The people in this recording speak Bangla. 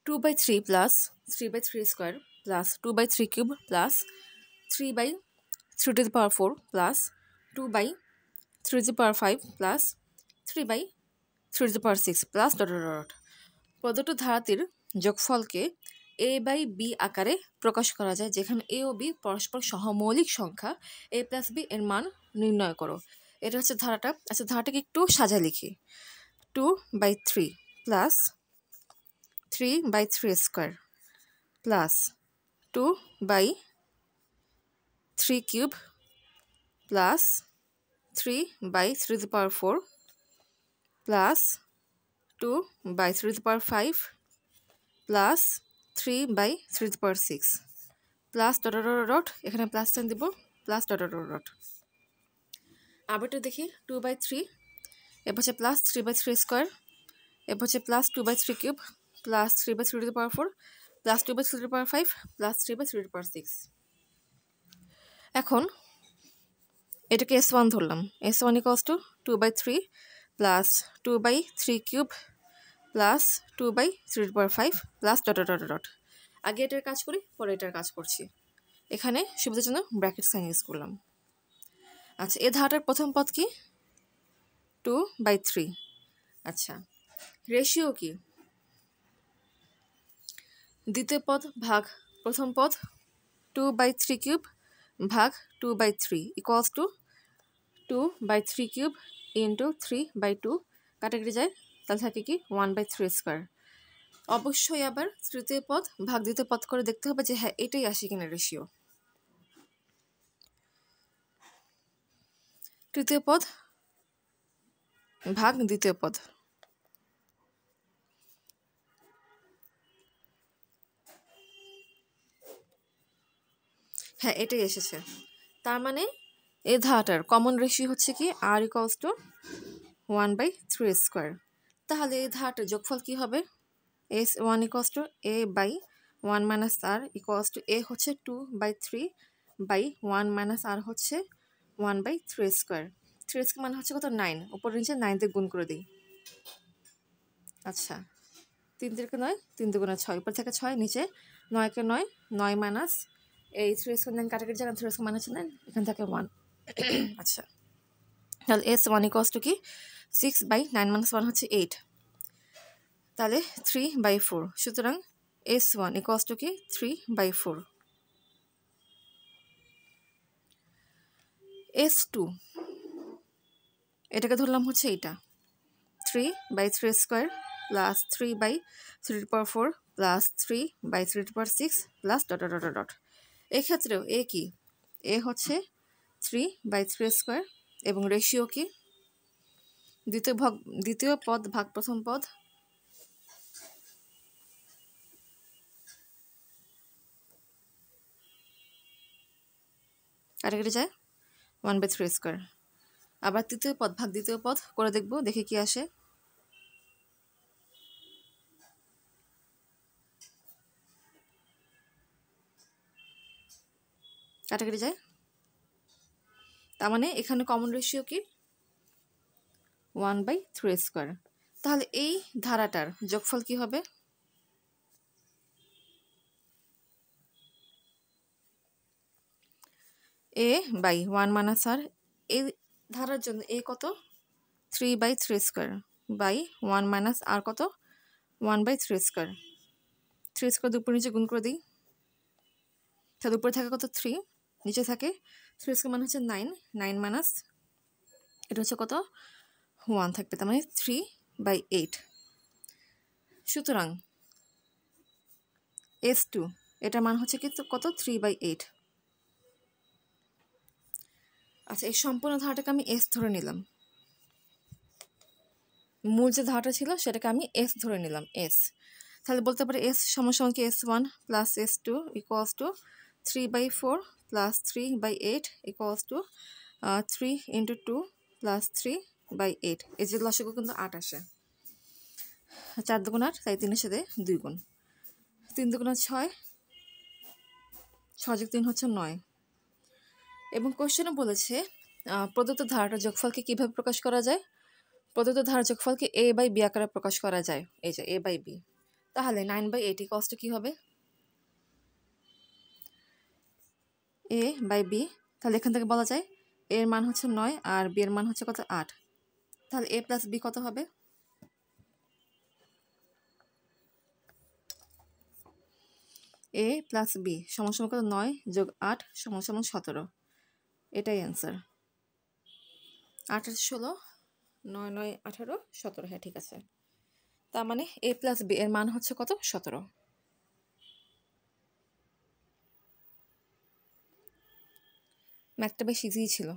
2/3 plus 3/3 square plus 2/3 cube plus 3/3 to the power 4 plus 2/3 to the power 5 plus 3/3 to the power 6 plus dot dot dot প্রদত্ত ধারাটির যোগফলকে a বাই b আকারে প্রকাশ করা যায়, যেখানে a ও b পরস্পর সহমৌলিক সংখ্যা। a প্লাস b এর মান নির্ণয় করো। এটা হচ্ছে ধারাটা। আচ্ছা, ধারাটাকে একটু সাজা লিখি। 2/3 plus 3/3 square plus 2/3 cube plus 3/3 to the power 4 plus 2/3 to the power 5 plus 3/3 to the power 6 plus dot dot dot, এখানে প্লাস সাইন দিব, প্লাস ডট ডট ডট। আবারটা দেখি। 2/3, এরপর হচ্ছে প্লাস 3/3 স্কোয়ার, এরপর হচ্ছে plus 2/3 cube plus 3/3 to the power 4 plus 2/3 to the power 5 plus 3/3 to the power 6। এখন এটাকে S1 ধরলাম। S1 equals two 2/3 plus 2/3 cube plus 2/3 to the power 5 plus dot dot dot dot. আগে এটার কাজ করি, পরে এটার কাজ করছি। এখানে সুবিধার জন্য ব্র্যাকেট সাইন ইউজ করলাম। আচ্ছা, এই ধারাটার প্রথম পদ কি? 2/3। আচ্ছা, রেশিও কি? দ্বিতীয় পদ ভাগ প্রথম পদ, 2/3 কিউব ভাগ 2/3 ইকুয়ালস টু 2/3 কিউব ইন্টু 3/2 কাটাকাটি যায়, তাহলে থাকে কি 1/3 স্কোয়ার। অবশ্যই আবার তৃতীয় পদ ভাগ দ্বিতীয় পদ করে দেখতে হবে যে হ্যাঁ এটাই আসে কিনা রেশিও। তৃতীয় পদ ভাগ দ্বিতীয় পদ, হ্যাঁ এটাই এসেছে। তার মানে এই ধারাটার কমন রেশিও হচ্ছে কি আর ইকুয়ালস টু 1/3 স্কোয়ার। তাহলে এই ধারাটার যোগফল কি হবে? S1 equals to a by 1 minus r equals to a হচ্ছে 2/3 বাই 1 মাইনাস আর হচ্ছে 1/3 স্কোয়ার। 3 স্কোয়ার মানে হচ্ছে কত? 9। উপর নিচে 9 দিয়ে গুণ করে দিই। আচ্ছা, 3 3 9, 3 2 6, উপর থেকে 6, নিচে 9 কে 9, 9 মাইনাস এই 3 স্কোয়ার 9 কাটাকাটি যাবে, 3 স্কোয়ার মানে হচ্ছে 9, এখান থেকে 1। আচ্ছা, তাহলে S1 ইকুয়ালস টু কি 6/9 মাইনাস 1 হচ্ছে 8, তাহলে 3/4। সুতরাং S1 ইকুয়ালস টু কি 3/4। S2 এটাকে ধরলাম হচ্ছে এইটা 3/3 square plus 3/3 to the power 4 plus 3/3 to the power 6 plus dot dot dot dot. এক্ষেত্রেও এ কি? এ হচ্ছে 3/3 স্কোয়ার এবং রেশিও কি? দ্বিতীয় পদ ভাগ প্রথম পদ, কাটাকাটি যায় 1/3 স্কোয়ার। আবার তৃতীয় পদ ভাগ দ্বিতীয় পদ করে দেখব, দেখে কি আসে। কাটাকাটি যায়, তার মানে এখানে কমন রেশিও কি 1/3 স্কোয়ার। তাহলে এই ধারাটার যোগফল কি হবে? a বাই 1 মাইনাস আর। এই ধারার জন্য a কত? 3/3 স্কোয়ার বাই 1 মাইনাস আর কত? 1/3 স্কোয়ার। 3 স্কোয়ার উপর নিচে গুণ করে দিই, তাহলে উপরে থাকে কত? 3, নিচে থাকে 3 স্কোয়ার মানে হচ্ছে 9, 9 মাইনাস এটা হচ্ছে কত? 1 থাকবে, তার মানে 3/8। সুতরাং S2 এটার মান হচ্ছে কি কত? 3/8। আচ্ছা, এই সম্পূর্ণ ধারাটাকে আমি S ধরে নিলাম। মূল যে ধারাটা ছিল সেটাকে আমি S ধরে নিলাম, S। তাহলে বলতে পারি S সমান কি S1 plus S2 equals to 3/4 plus 3/8 equals to 3 into 2 plus 3/8। এই যে লসাগু কিন্তু 8 আসে। 4 দুগুণ 8, তাই 3-এর সাথে 2 গুণ, 3 দুগুণ 6, 6 যোগ 3 হচ্ছে 9। এবং কোশ্চেনে বলেছে প্রদত্ত ধারাটার যোগফলকে কিভাবে প্রকাশ করা যায়? প্রদত্ত ধারার যোগফলকে a বাই b আকারে প্রকাশ করা যায়, এই যে a বাই b। তাহলে 9/8 ইকুয়ালস টু কী হবে? এ বাই বি। তাহলে এখান থেকে বলা যায় এর মান হচ্ছে 9 আর বি এর মান হচ্ছে কত? 8। তাহলে এ প্লাস বি কত হবে? এ প্লাস বি সমান সমান কত? 9 যোগ 8 সমান সমান 17। এটাই অ্যান্সার। 8 আর 16, 9 9 18 17। হ্যাঁ ঠিক আছে। তার মানে এ প্লাস বি এর মান হচ্ছে কত? 17। ম্যাথটা বেশ ইজি ছিল।